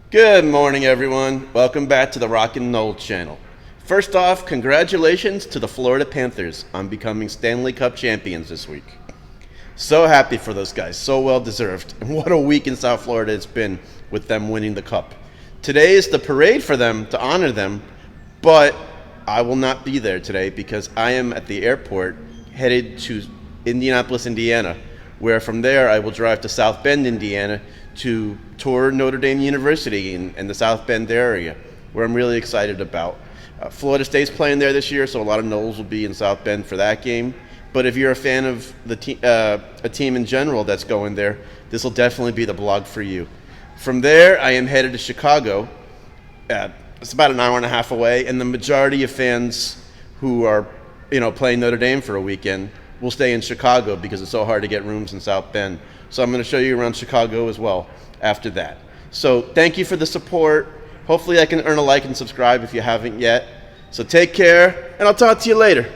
Good morning, everyone. Welcome back to the Rockin' Knoll channel. First off, congratulations to the Florida Panthers on becoming Stanley Cup champions this week. So happy for those guys, so well deserved. And what a week in South Florida it's been with them winning the cup. Today is the parade for them to honor them, but I will not be there today because I am at the airport headed to Indianapolis, Indiana, where from there I will drive to South Bend, Indiana to tour Notre Dame University in the South Bend area, where I'm really excited about. Florida State's playing there this year, so a lot of Noles will be in South Bend for that game. But if you're a fan of a team in general that's going there, this will definitely be the blog for you. From there, I am headed to Chicago. It's about an hour and a half away, and the majority of fans who are, playing Notre Dame for a weekend will stay in Chicago because it's so hard to get rooms in South Bend. So I'm going to show you around Chicago as well after that. So thank you for the support. Hopefully I can earn a like and subscribe if you haven't yet. So take care, and I'll talk to you later.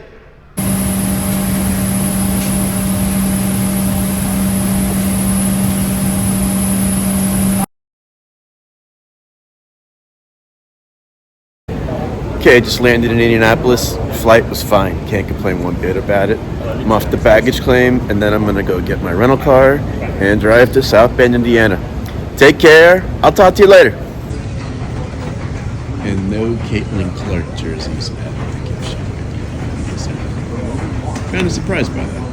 Okay, just landed in Indianapolis. Flight was fine. Can't complain one bit about it. I'm off the baggage claim, and then I'm going to go get my rental car and drive to South Bend, Indiana. Take care. I'll talk to you later. And no Caitlin Clark jerseys at the gift shop. Kind of surprised by that.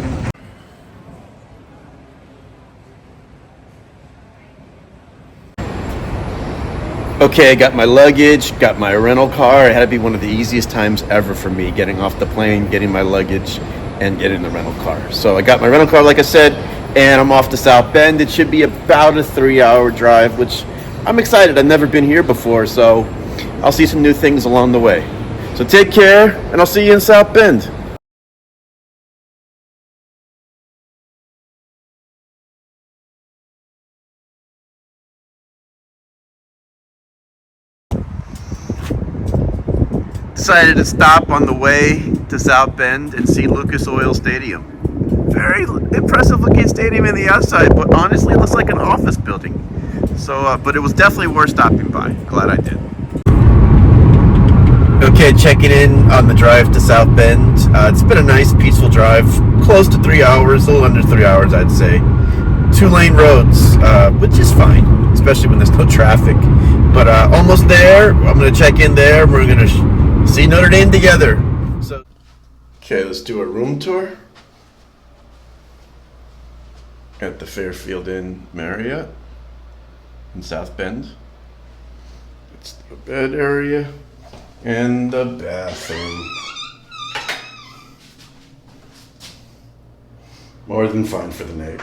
Okay, I got my luggage, got my rental car. It had to be one of the easiest times ever for me, getting off the plane, getting my luggage, and getting the rental car. So I got my rental car, like I said, and I'm off to South Bend. It should be about a 3-hour drive, which I'm excited. I've never been here before, so I'll see some new things along the way. So take care, and I'll see you in South Bend. Decided to stop on the way to South Bend and see Lucas Oil Stadium. Very impressive looking stadium in the outside, but honestly it looks like an office building. So, but it was definitely worth stopping by. Glad I did. Okay, checking in on the drive to South Bend. It's been a nice, peaceful drive. Close to 3 hours, a little under 3 hours, I'd say. 2-lane roads, which is fine, especially when there's no traffic. But almost there. I'm going to check in there. We're going to see Notre Dame together. So, okay, let's do a room tour at the Fairfield Inn Marriott in South Bend. It's the bed area and the bathroom. More than fine for the night.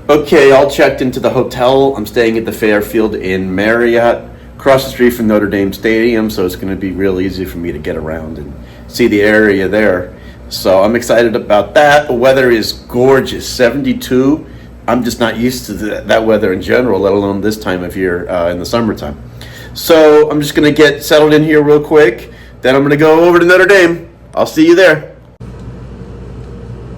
Okay, all checked into the hotel. I'm staying at the Fairfield Inn Marriott, across the street from Notre Dame Stadium, so it's going to be real easy for me to get around and see the area there. So I'm excited about that. The weather is gorgeous, 72. I'm just not used to that weather in general, let alone this time of year in the summertime. So I'm just going to get settled in here real quick. Then I'm going to go over to Notre Dame. I'll see you there.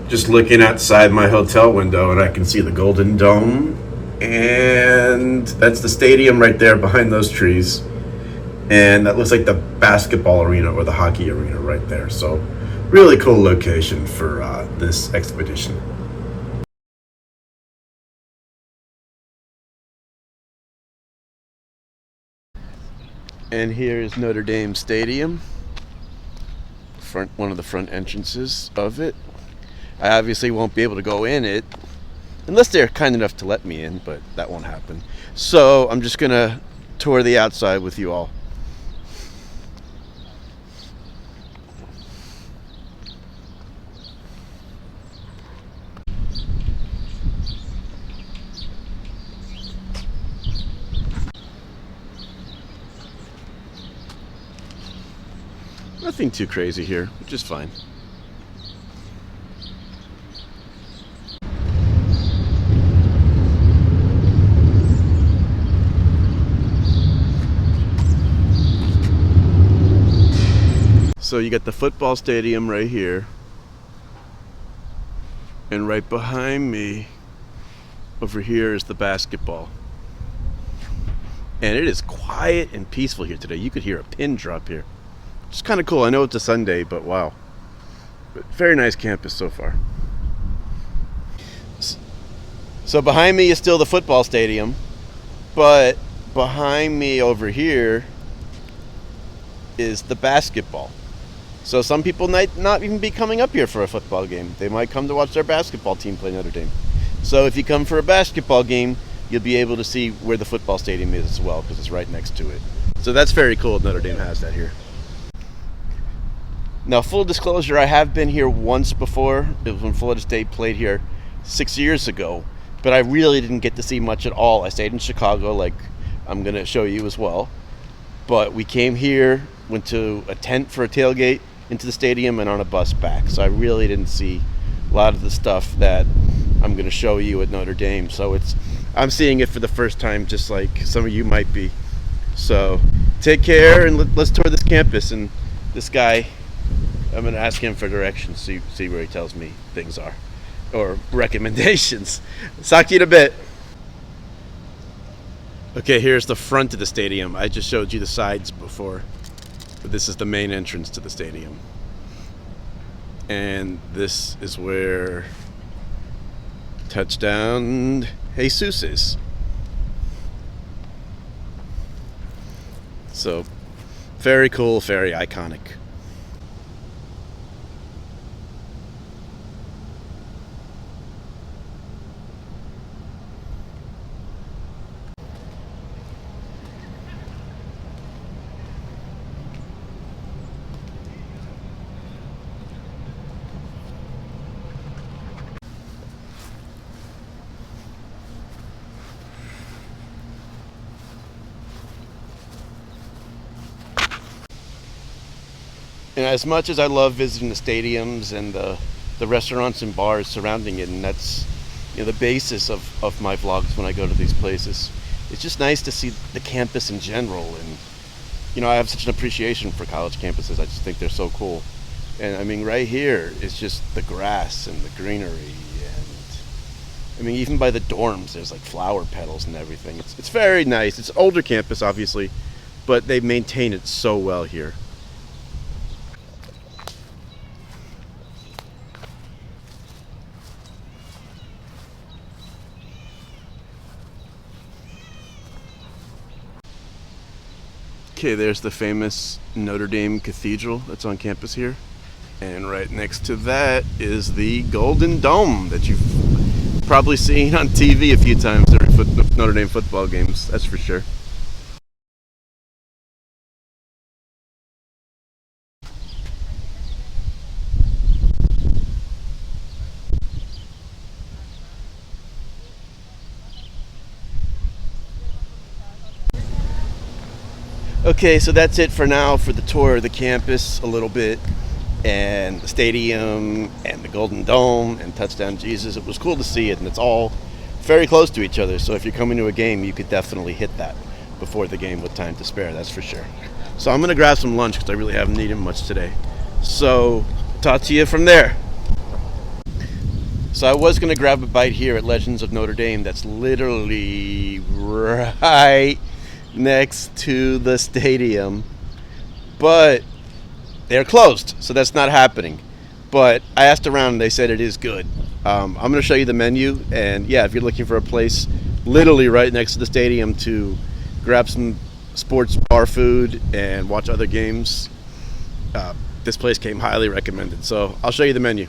Just looking outside my hotel window, and I can see the Golden Dome. And that's the stadium right there behind those trees. And that looks like the basketball arena or the hockey arena right there. So really cool location for this expedition. And here is Notre Dame Stadium. One of the front entrances of it. I obviously won't be able to go in it unless they're kind enough to let me in, but that won't happen. So I'm just going to tour the outside with you all. Nothing too crazy here, which is fine. So you got the football stadium right here, and right behind me over here is the basketball. And it is quiet and peaceful here today. You could hear a pin drop here. It's kind of cool. I know it's a Sunday, but wow. But very nice campus so far. So behind me is still the football stadium, but behind me over here is the basketball. So some people might not even be coming up here for a football game. They might come to watch their basketball team play Notre Dame. So if you come for a basketball game, you'll be able to see where the football stadium is as well, because it's right next to it. So that's very cool. Notre Dame has that here. Now, full disclosure, I have been here once before. It was when Florida State played here 6 years ago, but I really didn't get to see much at all. I stayed in Chicago, like I'm going to show you as well. But we came here, went to a tent for a tailgate into the stadium, and on a bus back. So I really didn't see a lot of the stuff that I'm going to show you at Notre Dame. So I'm seeing it for the first time, just like some of you might be. So take care, and let's tour this campus. And this guy, I'm going to ask him for directions, see where he tells me things are, or recommendations. Talk to you in a bit. Okay, here's the front of the stadium. I just showed you the sides before, but this is the main entrance to the stadium. And this is where touchdown Jesus is. So, very cool, very iconic. And as much as I love visiting the stadiums and the restaurants and bars surrounding it, and that's the basis of my vlogs when I go to these places, it's just nice to see the campus in general. And I have such an appreciation for college campuses. I just think they're so cool. And I mean, right here is just the grass and the greenery, and I mean, even by the dorms there's like flower petals and everything. It's very nice. It's an older campus, obviously, but they maintain it so well here. Okay, there's the famous Notre Dame Cathedral that's on campus here. And right next to that is the Golden Dome that you've probably seen on TV a few times during Notre Dame football games, that's for sure. Okay, so that's it for now for the tour of the campus a little bit, and the stadium and the Golden Dome and Touchdown Jesus. It was cool to see it, and it's all very close to each other, so if you're coming to a game, you could definitely hit that before the game with time to spare, that's for sure. So I'm going to grab some lunch because I really haven't eaten much today. So talk to you from there. So I was going to grab a bite here at Legends of Notre Dame. That's literally right next to the stadium, but they're closed, so that's not happening. But I asked around and they said it is good. I'm going to show you the menu, and yeah, if you're looking for a place literally right next to the stadium to grab some sports bar food and watch other games, this place came highly recommended. So I'll show you the menu.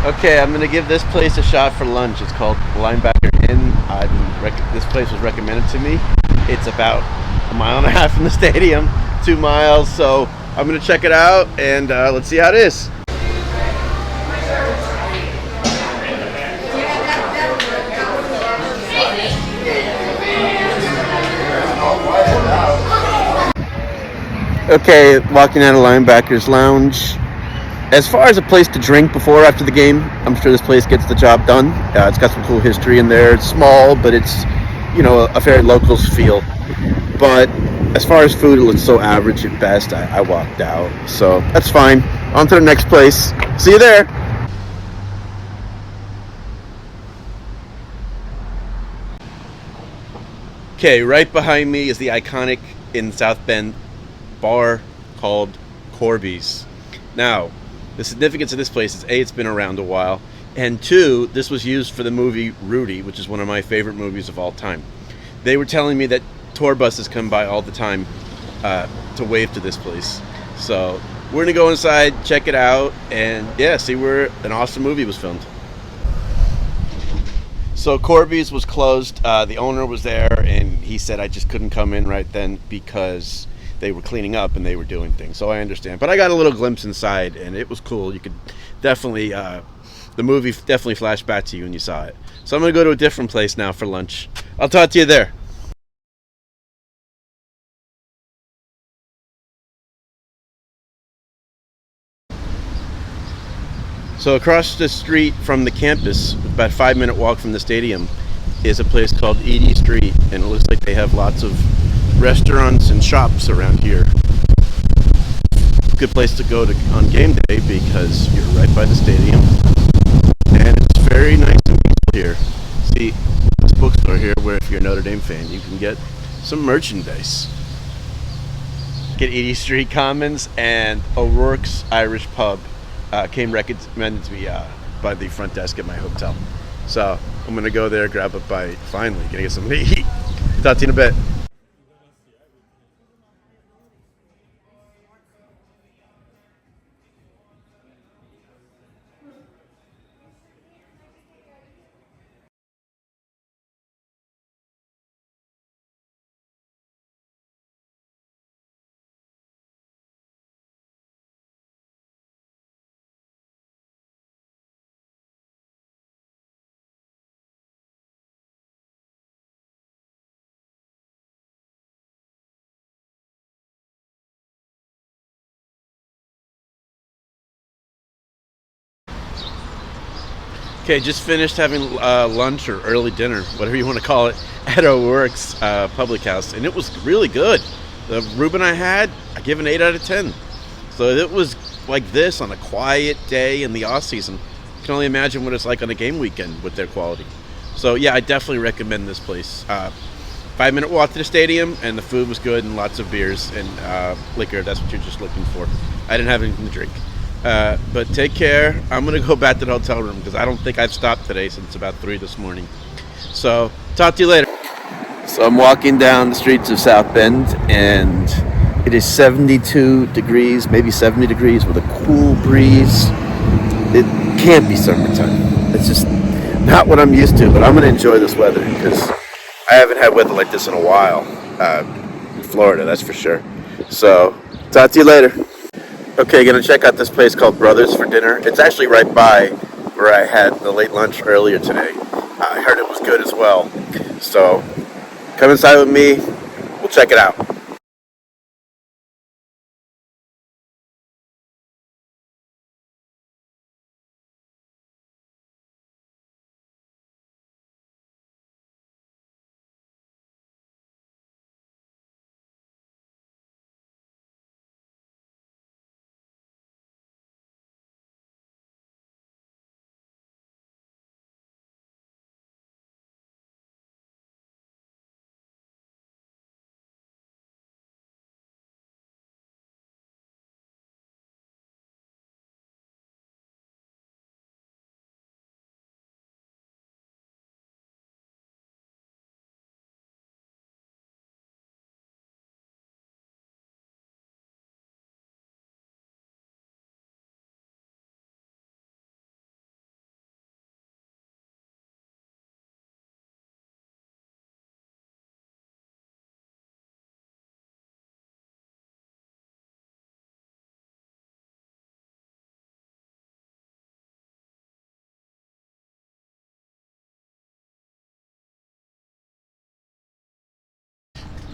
Okay, I'm going to give this place a shot for lunch. It's called Linebacker Inn. This place was recommended to me. It's about a mile and a half from the stadium, 2 miles. So I'm gonna check it out and let's see how it is. Okay, walking out of Linebackers Lounge. As far as a place to drink before or after the game, I'm sure this place gets the job done. It's got some cool history in there. It's small, but it's, a very locals feel. But as far as food, it looks so average at best. I walked out, so that's fine. On to the next place. See you there. Okay, right behind me is the iconic in South Bend bar called Corby's. Now, the significance of this place is A, it's been around a while, and two, this was used for the movie Rudy, which is one of my favorite movies of all time. They were telling me that tour buses come by all the time to wave to this place. So we're gonna go inside, check it out, and yeah, see where an awesome movie was filmed. So Corby's was closed. The owner was there, and he said I just couldn't come in right then because they were cleaning up and they were doing things. So I understand. But I got a little glimpse inside, and it was cool. You could definitely, the movie definitely flashed back to you when you saw it. So I'm going to go to a different place now for lunch. I'll talk to you there. So across the street from the campus, about a 5-minute walk from the stadium, is a place called Edie Street, and it looks like they have lots of restaurants and shops around here. Good place to go to on game day because you're right by the stadium, and it's very nice and peaceful here. See, this bookstore here, where if you're a Notre Dame fan, you can get some merchandise. Get Edie Street Commons and O'Rourke's Irish Pub. Came recommended to me by the front desk at my hotel. So I'm going to go there, grab a bite. Finally, going to get something to eat. Talk to you in a bit. Okay, just finished having lunch or early dinner, whatever you want to call it, at O'Rourke's public house, and it was really good. The Reuben I had, I give an 8 out of 10. So it was like this on a quiet day in the off season. You can only imagine what it's like on a game weekend with their quality. So yeah, I definitely recommend this place. 5-minute walk to the stadium, and the food was good, and lots of beers and liquor. That's what you're just looking for. I didn't have anything to drink. But take care. I'm going to go back to the hotel room because I don't think I've stopped today since about 3 this morning. So, talk to you later. So, I'm walking down the streets of South Bend, and it is 72 degrees, maybe 70 degrees with a cool breeze. It can't be summertime. It's just not what I'm used to, but I'm going to enjoy this weather because I haven't had weather like this in a while. In Florida, that's for sure. So, talk to you later. Okay, gonna check out this place called Brothers for dinner. It's actually right by where I had the late lunch earlier today. I heard it was good as well. So, come inside with me. We'll check it out.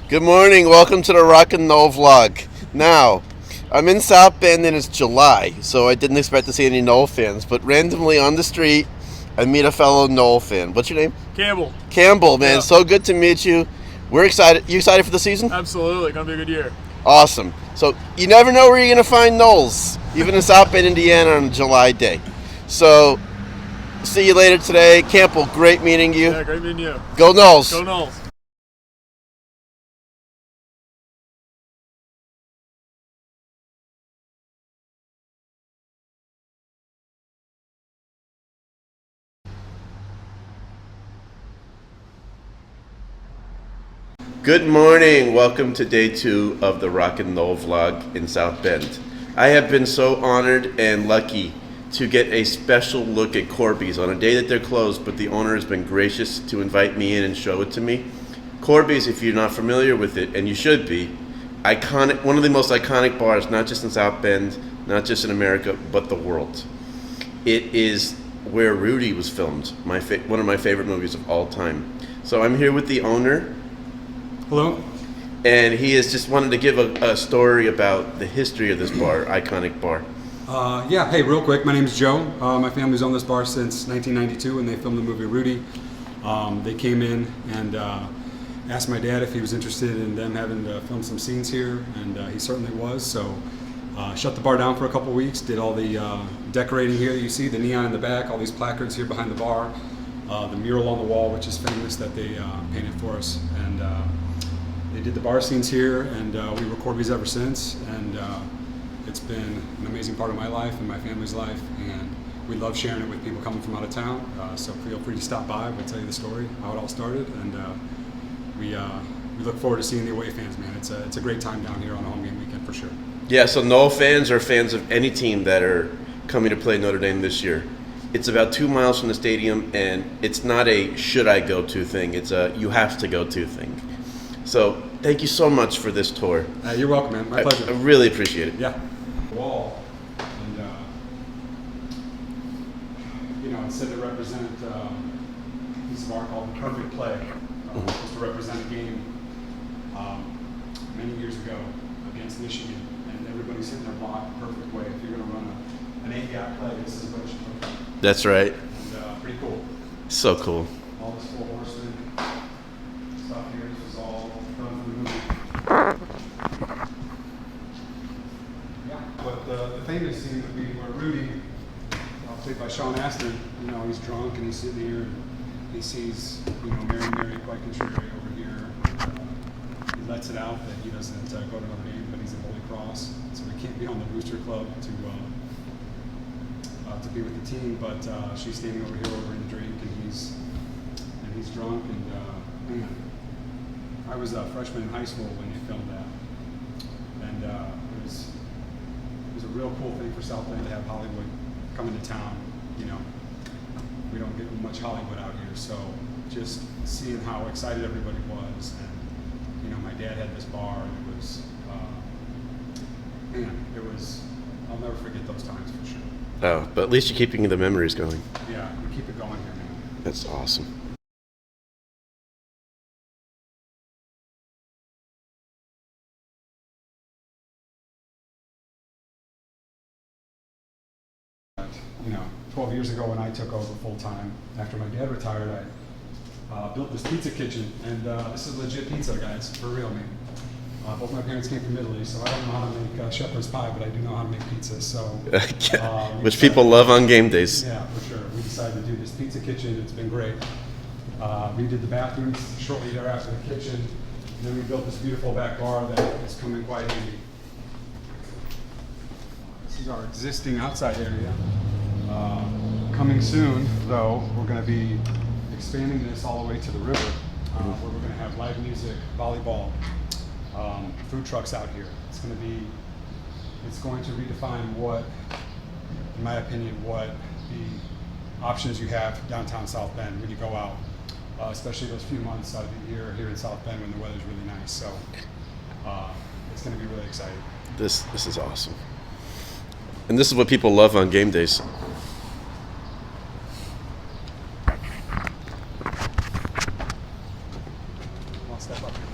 Good morning. Welcome to the Rock and Roll vlog. Now, I'm in South Bend and it's July, so I didn't expect to see any Knoll fans. But randomly on the street, I meet a fellow Knoll fan. What's your name? Campbell. Campbell, man. Yeah. So good to meet you. We're excited. You excited for the season? Absolutely. Gonna be a good year. Awesome. So you never know where you're going to find Knolls, even in South Bend, Indiana on a July day. So see you later today. Campbell, great meeting you. Yeah, great meeting you. Go Knolls. Go Knolls. Good morning. Welcome to day 2 of the Rock and Roll vlog in South Bend. I have been so honored and lucky to get a special look at Corby's on a day that they're closed, but the owner has been gracious to invite me in and show it to me. Corby's, if you're not familiar with it, and you should be, iconic, one of the most iconic bars, not just in South Bend, not just in America, but the world. It is where Rudy was filmed, one of my favorite movies of all time. So I'm here with the owner. Hello. And he has just wanted to give a story about the history of this bar, iconic bar. Yeah, hey, real quick, my name is Joe. My family's owned this bar since 1992 when they filmed the movie Rudy. They came in and asked my dad if he was interested in them having to film some scenes here, and he certainly was. So shut the bar down for a couple weeks, did all the decorating here that you see, the neon in the back, all these placards here behind the bar, the mural on the wall, which is famous, that they painted for us. And they did the bar scenes here, and we were Corbys ever since, and it's been an amazing part of my life and my family's life, and we love sharing it with people coming from out of town, so feel free to stop by. We'll tell you the story, how it all started, and we look forward to seeing the away fans, man. It's a great time down here on a home game weekend for sure. Yeah, so Knoll fans are fans of any team that are coming to play Notre Dame this year. It's about 2 miles from the stadium, and it's not a should I go to thing, it's a you have to go to thing. So thank you so much for this tour. You're welcome, man. My pleasure. I really appreciate it. Yeah. Wall, and it's said to represent a piece of art called the perfect play. It's supposed to represent a game many years ago against Michigan, and everybody's hitting their block the perfect way. If you're going to run an 8-gap play, this is what it should look like. That's right. And pretty cool. So cool. All this full horseman stuff here. This is all done for the movie. Yeah, but the famous scene would be where Rudy, played by Sean Astin, he's drunk and he's sitting here and he sees, Mary quite contrary over here. He lets it out that he doesn't go to Notre Dame, but he's at Holy Cross, so he can't be on the Booster Club to be with the team. But she's standing over here ordering a drink, and he's drunk. And man, I was a freshman in high school when they filmed that, and it was a real cool thing for South Bend to have Hollywood come into town. We don't get much Hollywood out here, so just seeing how excited everybody was, and my dad had this bar, and it was I'll never forget those times for sure. Oh, but at least you're keeping the memories going. Yeah, we keep it going here, man. That's awesome. You know, 12 years ago when I took over full-time, after my dad retired, I built this pizza kitchen, and this is legit pizza, guys, for real, man. Both my parents came from Italy, so I don't know how to make shepherd's pie, but I do know how to make pizza, so... Which people love on game days. Yeah, for sure. We decided to do this pizza kitchen. It's been great. We did the bathrooms shortly thereafter, the kitchen, and then we built this beautiful back bar that is coming quite handy. This is our existing outside area. Coming soon, though, we're going to be expanding this all the way to the river, where we're going to have live music, volleyball, food trucks out here. It's going to redefine what, in my opinion, what the options you have downtown South Bend when you go out, especially those few months out of the year here in South Bend when the weather's really nice. So it's going to be really exciting. This is awesome. And this is what people love on game days. I'll step up here.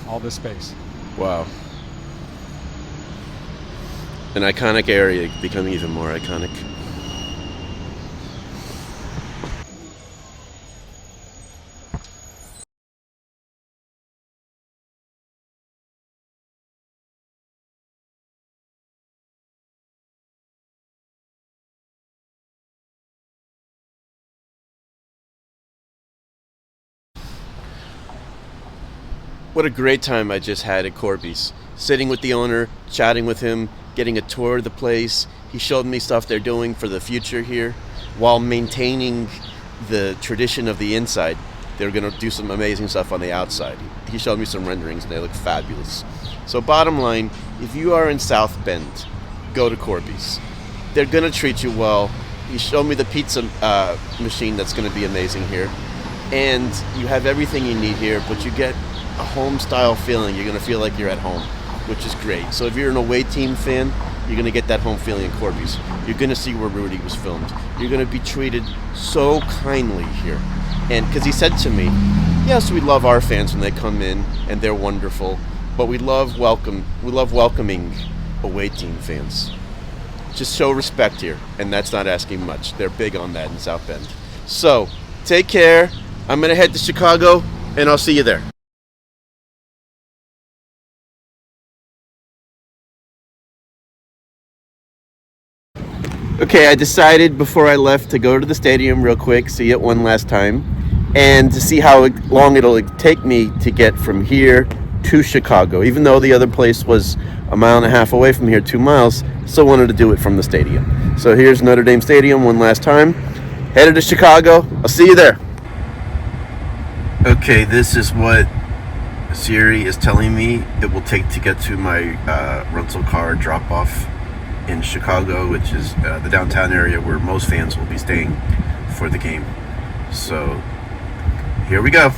all this space. Wow. An iconic area becoming even more iconic. What a great time I just had at Corby's. Sitting with the owner, chatting with him, getting a tour of the place. He showed me stuff they're doing for the future here while maintaining the tradition of the inside. They're going to do some amazing stuff on the outside. He showed me some renderings and they look fabulous. So bottom line, if you are in South Bend, go to Corby's. They're going to treat you well. He showed me the pizza machine that's going to be amazing here. And you have everything you need here, but you get a home style feeling. You're going to feel like you're at home, which is great. So if you're an away team fan, you're going to get that home feeling in Corby's. You're going to see where Rudy was filmed. You're going to be treated so kindly here. And because he said to me, yes, we love our fans when they come in and they're wonderful, but we love welcoming away team fans. Just show respect here, and that's not asking much. They're big on that in South Bend. So take care. I'm going to head to Chicago, and I'll see you there. Okay, I decided before I left to go to the stadium real quick, see it one last time, and to see how long it'll take me to get from here to Chicago. Even though the other place was a mile and a half away from here, 2 miles, still wanted to do it from the stadium. So here's Notre Dame Stadium one last time. Headed to Chicago. I'll see you there. Okay, this is what Siri is telling me it will take to get to my rental car drop-off in Chicago, which is the downtown area where most fans will be staying for the game. So here we go.